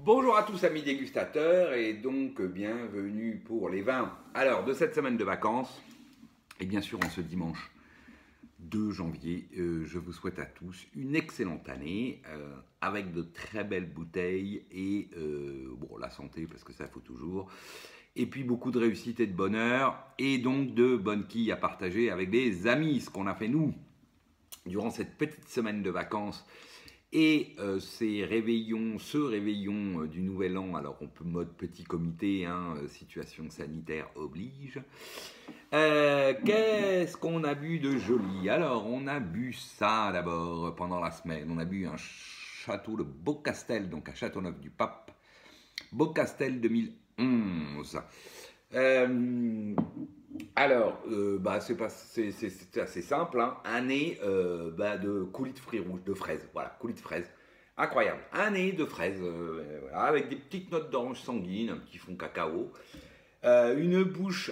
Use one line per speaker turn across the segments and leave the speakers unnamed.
Bonjour à tous amis dégustateurs et donc bienvenue pour les vins. Alors de cette semaine de vacances et bien sûr en ce dimanche 2 janvier, je vous souhaite à tous une excellente année avec de très belles bouteilles et bon la santé parce que ça faut toujours. Et puis beaucoup de réussite et de bonheur et donc de bonnes quilles à partager avec des amis, ce qu'on a fait nous durant cette petite semaine de vacances. Et ce réveillon du Nouvel An, alors on peut mode petit comité, hein, situation sanitaire oblige. Qu'est-ce qu'on a bu de joli? Alors on a bu ça d'abord pendant la semaine. On a bu un château de Beaucastel, donc à Châteauneuf-du-Pape. Beaucastel 2011. C'est assez simple, hein. Un nez de coulis de fruits rouges, de fraises, voilà, coulis de fraises, incroyable. Un nez de fraises, voilà, avec des petites notes d'orange sanguine, un petit fond cacao. Une bouche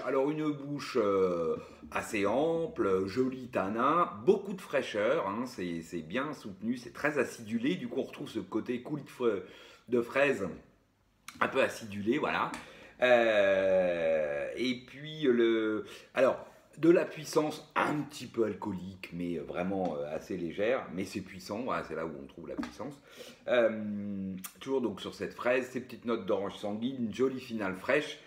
assez ample, joli tanin, beaucoup de fraîcheur, hein, c'est bien soutenu, c'est très acidulé. Du coup, on retrouve ce côté coulis de fraises un peu acidulé, voilà. Et puis alors de la puissance un petit peu alcoolique, mais vraiment assez légère, mais c'est puissant, voilà, c'est là où on trouve la puissance. Toujours donc sur cette fraise, ces petites notes d'orange sanguine, une jolie finale fraîche.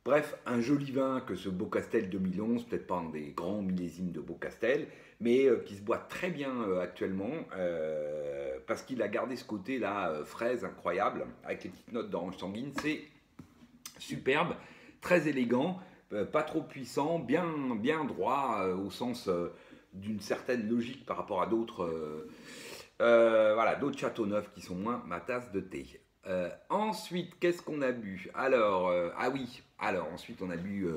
Bref, un joli vin que ce Beaucastel 2011, peut-être pas un des grands millésimes de Beaucastel, mais qui se boit très bien actuellement, parce qu'il a gardé ce côté-là, fraise incroyable, avec les petites notes d'orange sanguine, c'est superbe, très élégant, pas trop puissant, bien droit, au sens d'une certaine logique par rapport à d'autres voilà, d'autres Châteauneuf qui sont moins ma tasse de thé. Ensuite, qu'est-ce qu'on a bu? Alors, ensuite on a bu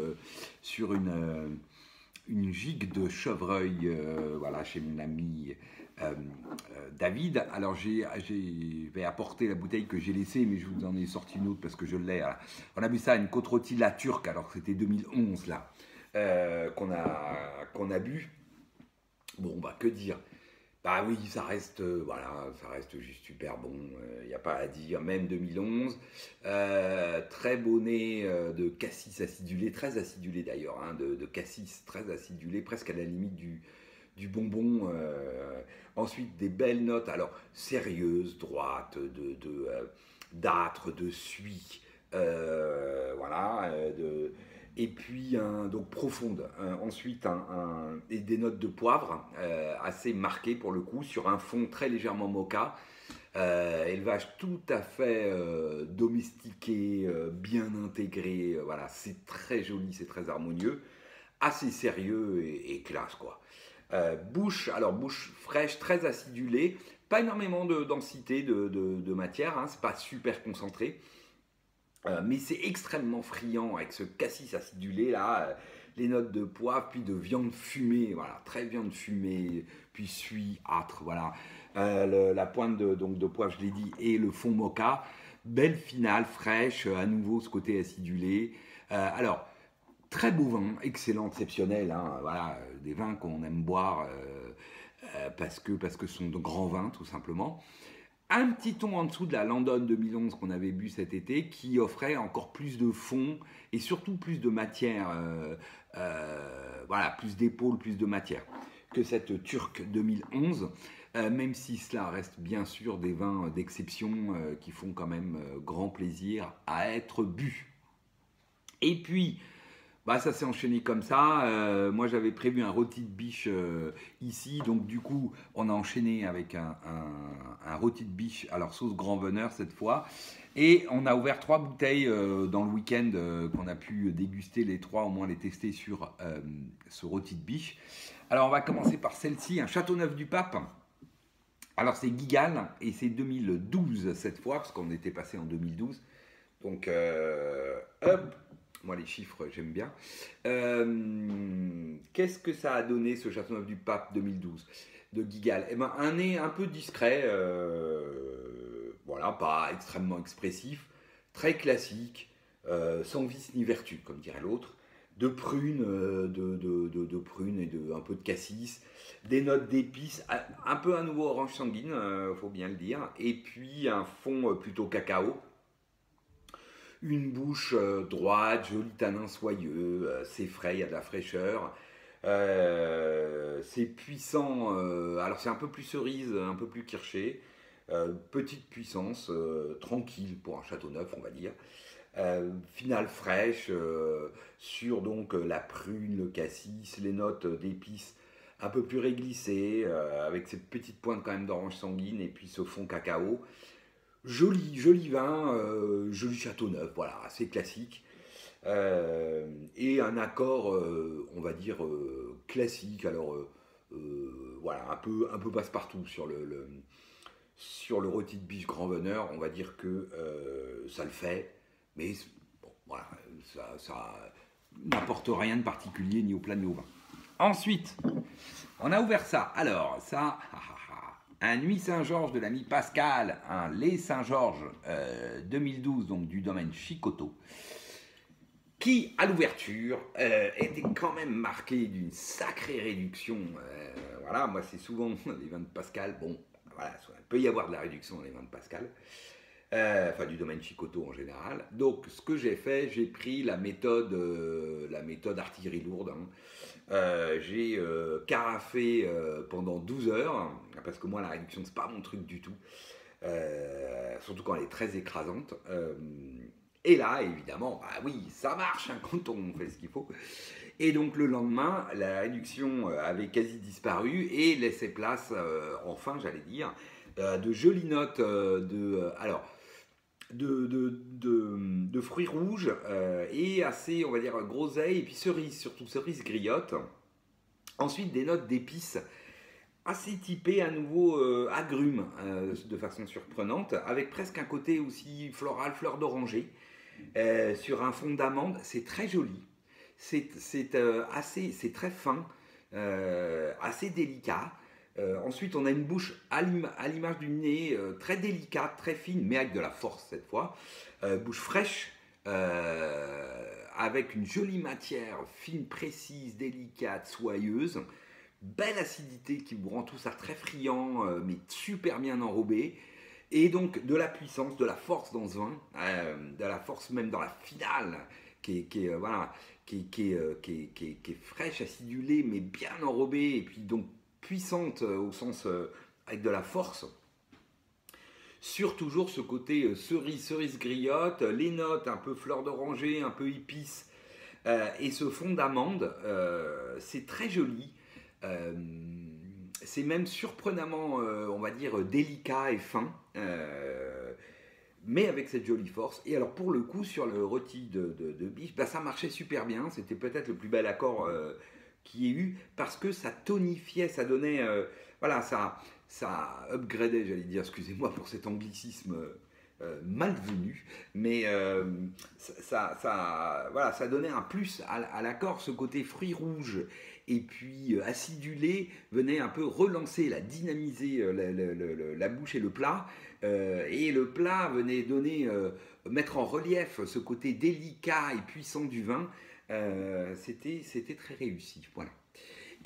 sur une gigue de chevreuil, voilà, chez mon ami David. Alors, vais apporter la bouteille que j'ai laissée, mais je vous en ai sorti une autre parce que je l'ai. On a bu ça à une côte rôtie la turque, alors que c'était 2011 là, qu'on a bu. Bon, bah, que dire? Bah oui, ça reste juste super bon, il n'y a pas à dire, même 2011. Très beau nez de cassis acidulé, très acidulé d'ailleurs, hein, de cassis très acidulé, presque à la limite du bonbon. Ensuite, des belles notes, alors sérieuses, droites, d'âtre, de suie, voilà, et puis donc profonde. Ensuite, et des notes de poivre assez marquées pour le coup, sur un fond très légèrement mocha. Élevage tout à fait domestiqué, bien intégré. Voilà, c'est très joli, c'est très harmonieux, assez sérieux et classe quoi. Bouche fraîche, très acidulée, pas énormément de densité de matière, hein, c'est pas super concentré. Mais c'est extrêmement friand avec ce cassis acidulé là, les notes de poivre, puis de viande fumée, voilà, très viande fumée, puis suie, âtre, voilà. La pointe de poivre, je l'ai dit, et le fond mocha. Belle finale, fraîche, à nouveau ce côté acidulé. Alors, très beau vin, excellent, exceptionnel, hein, voilà, des vins qu'on aime boire parce que ce sont de grands vins, tout simplement. Un petit ton en dessous de la London 2011 qu'on avait bu cet été, qui offrait encore plus de fond et surtout plus de matière, voilà, plus d'épaule, plus de matière que cette Turque 2011, même si cela reste bien sûr des vins d'exception qui font quand même grand plaisir à être bu. Et puis, bah, ça s'est enchaîné comme ça. Moi, j'avais prévu un rôti de biche ici. Donc, du coup, on a enchaîné avec un rôti de biche, alors sauce grand veneur cette fois. Et on a ouvert 3 bouteilles dans le week-end qu'on a pu déguster les 3, au moins les tester sur ce rôti de biche. Alors, on va commencer par celle-ci, un Châteauneuf-du-Pape. Alors, c'est Guigal et c'est 2012 cette fois, parce qu'on était passé en 2012. Donc, hop! Moi, les chiffres, j'aime bien. Qu'est-ce que ça a donné, ce Châteauneuf-du-Pape 2012 de Guigal? Eh ben, un nez un peu discret, voilà, pas extrêmement expressif, très classique, sans vice ni vertu, comme dirait l'autre. De prunes, de prunes et un peu de cassis, des notes d'épices, un peu un nouveau orange sanguine, faut bien le dire, et puis un fond plutôt cacao. Une bouche droite, joli tanin soyeux, c'est frais, il y a de la fraîcheur. C'est puissant, alors c'est un peu plus cerise, un peu plus kirché. Petite puissance, tranquille pour un château neuf, on va dire. Finale fraîche sur donc la prune, le cassis, les notes d'épices un peu plus réglissées, avec cette petite pointe quand même d'orange sanguine et puis ce fond cacao. Joli vin, joli château neuf, voilà, assez classique. Et un accord, on va dire, classique. Alors, voilà, un peu passe-partout sur le rôti de biche grand veneur. On va dire que ça le fait, mais bon, voilà, ça n'apporte rien de particulier ni au plat ni au vin. Ensuite, on a ouvert ça. Alors, ça, un Nuit Saint-Georges de l'ami Pascal, un lait Saint-Georges 2012, donc du domaine Chicoteau, qui, à l'ouverture, était quand même marqué d'une sacrée réduction. Voilà, moi, c'est souvent les vins de Pascal. Bon, voilà, il peut y avoir de la réduction dans les vins de Pascal. Enfin, du domaine Chicoteau en général. Donc, ce que j'ai fait, j'ai pris la méthode artillerie lourde. J'ai carafé pendant 12 heures, parce que moi, la réduction, c'est pas mon truc du tout. Surtout quand elle est très écrasante. Et là, évidemment, bah oui, ça marche hein, quand on fait ce qu'il faut. Et donc le lendemain, la réduction avait quasi disparu et laissait place, enfin, j'allais dire, de jolies notes de fruits rouges et assez, on va dire, groseilles, et puis cerises, surtout cerises griottes. Ensuite, des notes d'épices assez typées à nouveau agrumes de façon surprenante, avec presque un côté aussi floral, fleur d'oranger. Sur un fond d'amande, c'est très joli, c'est très fin, assez délicat. Ensuite, on a une bouche à l'image du nez, très délicate, très fine, mais avec de la force cette fois. Bouche fraîche, avec une jolie matière fine, précise, délicate, soyeuse. Belle acidité qui vous rend tout ça très friand, mais super bien enrobé. Et donc de la puissance, de la force dans ce vin, de la force même dans la finale, voilà, qui est fraîche, acidulée, mais bien enrobée, et puis donc puissante au sens avec de la force. Sur toujours ce côté cerise griotte, les notes un peu fleur d'oranger, un peu épice, et ce fond d'amande, c'est très joli. C'est même surprenamment, on va dire, délicat et fin, mais avec cette jolie force. Et alors pour le coup, sur le rôti de biche, bah, ça marchait super bien. C'était peut-être le plus bel accord qu'il y ait eu, parce que ça tonifiait, ça donnait, voilà, ça upgradait, j'allais dire, excusez-moi pour cet anglicisme malvenu, mais voilà, ça donnait un plus à l'accord, ce côté fruits rouges et puis acidulé venait un peu relancer, dynamiser la bouche et le plat. Et le plat venait mettre en relief ce côté délicat et puissant du vin. C'était très réussi. Voilà.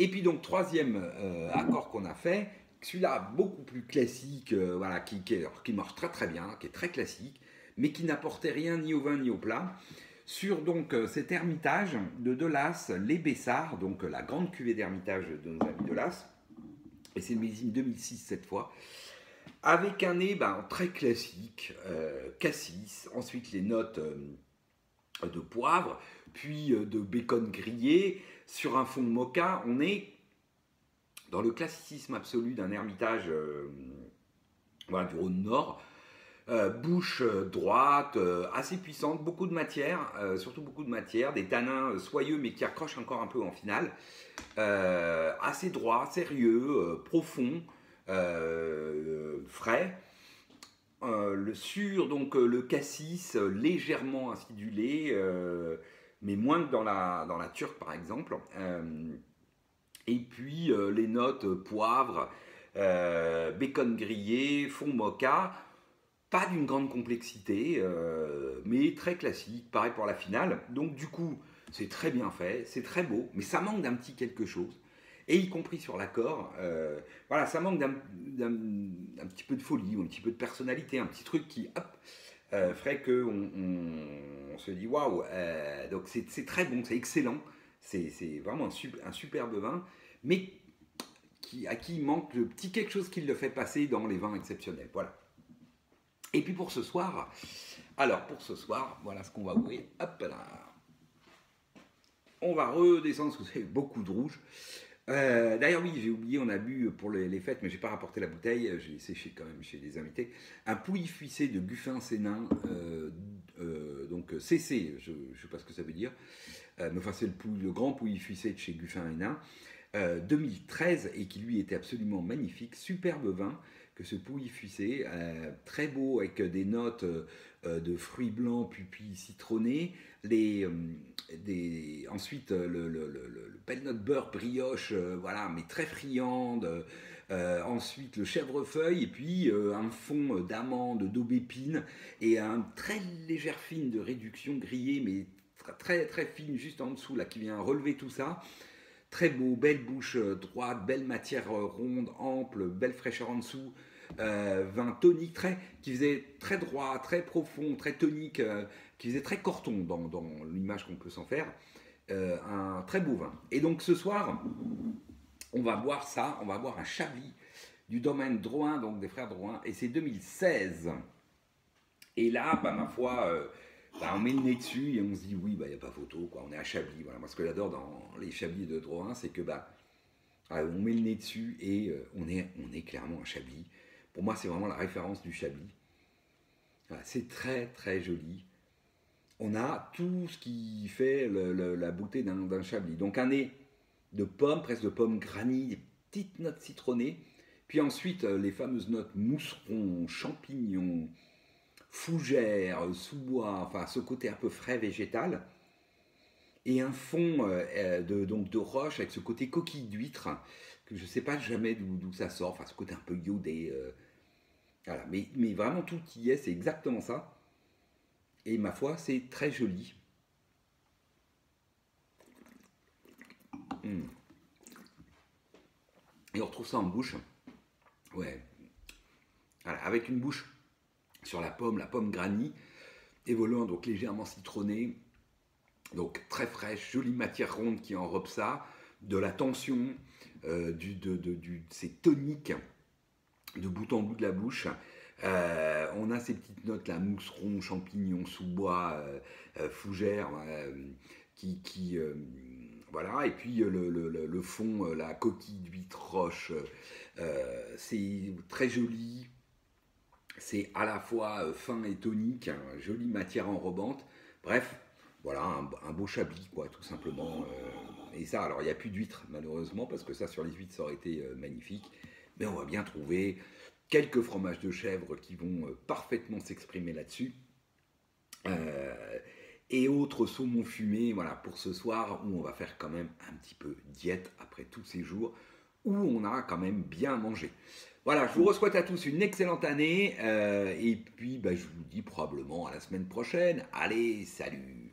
Et puis donc, troisième accord qu'on a fait, celui-là beaucoup plus classique, voilà, qui marche très très bien, qui est très classique, mais qui n'apportait rien ni au vin ni au plat. Sur donc cet Hermitage de Delas, les Bessards, donc la grande cuvée d'Hermitage de nos amis Delas, et c'est le millésime 2006 cette fois, avec un nez très classique, cassis, ensuite les notes de poivre, puis de bacon grillé, sur un fond de moka. On est dans le classicisme absolu d'un Hermitage voilà, du Rhône-Nord. Bouche droite, assez puissante, beaucoup de matière, surtout beaucoup de matière, des tanins soyeux mais qui accrochent encore un peu en finale, assez droit, sérieux, profond, frais. Donc le cassis légèrement acidulé, mais moins que dans la turque par exemple. Et puis les notes poivre, bacon grillé, fond moka. Pas d'une grande complexité, mais très classique, pareil pour la finale. Donc du coup, c'est très bien fait, c'est très beau, mais ça manque d'un petit quelque chose. Et y compris sur l'accord, voilà, ça manque d'un petit peu de folie, ou un petit peu de personnalité, un petit truc qui, hop, ferait que on se dit waouh. Donc c'est très bon, c'est excellent. C'est vraiment un superbe vin, mais à qui il manque le petit quelque chose qui le fait passer dans les vins exceptionnels. Voilà. Et puis pour ce soir, voilà ce qu'on va ouvrir. Hop là. On va redescendre parce que c'est beaucoup de rouge. D'ailleurs, oui, j'ai oublié, on a bu pour les fêtes, mais j'ai pas rapporté la bouteille, j'ai séché quand même chez les invités. Un Pouilly-Fuissé de Guffin-Sénin, donc CC, je ne sais pas ce que ça veut dire, mais enfin c'est le grand Pouilly-Fuissé de chez Guffin-Hénin, 2013, et qui lui était absolument magnifique, superbe vin que ce Pouilly-Fuissé, très beau avec des notes de fruits blancs, puis citronnés, ensuite le belle note beurre brioche, voilà, mais très friande. Ensuite le chèvrefeuille et puis un fond d'amande, d'aubépine et un très légère fine de réduction grillée, mais très très fine juste en dessous là qui vient relever tout ça. Très beau, belle bouche droite, belle matière ronde, ample, belle fraîcheur en dessous. Vin tonique, qui faisait très droit, très profond, très tonique, qui faisait très corton dans l'image qu'on peut s'en faire. Un très beau vin. Et donc ce soir, on va boire ça, on va boire un Chablis du domaine Drouhin, donc des frères Drouhin, et c'est 2016. Et là, bah, ma foi, on met le nez dessus et on se dit oui, bah, il n'y a pas photo, quoi. On est à Chablis. Voilà. Moi, ce que j'adore dans les Chablis de Drouhin, c'est que on met le nez dessus et on est clairement à Chablis. Pour moi, c'est vraiment la référence du Chablis. Voilà, c'est très très joli. On a tout ce qui fait la beauté d'un Chablis. Donc un nez de pommes, presque de pommes granny, des petites notes citronnées. Puis ensuite, les fameuses notes mousseron, champignons, fougères, sous-bois, enfin ce côté un peu frais végétal. Et un fond de roche avec ce côté coquille d'huître, que je ne sais pas jamais d'où ça sort, enfin ce côté un peu iodé. Voilà. Mais vraiment tout y est, c'est exactement ça. Et ma foi, c'est très joli. Mm. Et on retrouve ça en bouche. Ouais. Voilà, avec une bouche sur la pomme granny, évoluant donc légèrement citronnée, donc très fraîche, jolie matière ronde qui enrobe ça, de la tension, c'est tonique de bout en bout de la bouche. On a ces petites notes là, mousseron, champignons, sous-bois, fougères, voilà. Et puis le fond, la coquille d'huître roche, c'est très joli. C'est à la fois fin et tonique, hein, jolie matière enrobante. Bref, voilà, un beau Chablis, quoi, tout simplement. Et ça, alors il n'y a plus d'huîtres, malheureusement, parce que ça, sur les huîtres, ça aurait été magnifique. Mais on va bien trouver quelques fromages de chèvre qui vont parfaitement s'exprimer là-dessus. Et autres saumons fumés, voilà, pour ce soir, où on va faire quand même un petit peu diète après tous ces jours, où on a quand même bien mangé. Voilà, je vous souhaite à tous une excellente année, et puis je vous dis probablement à la semaine prochaine. Allez, salut!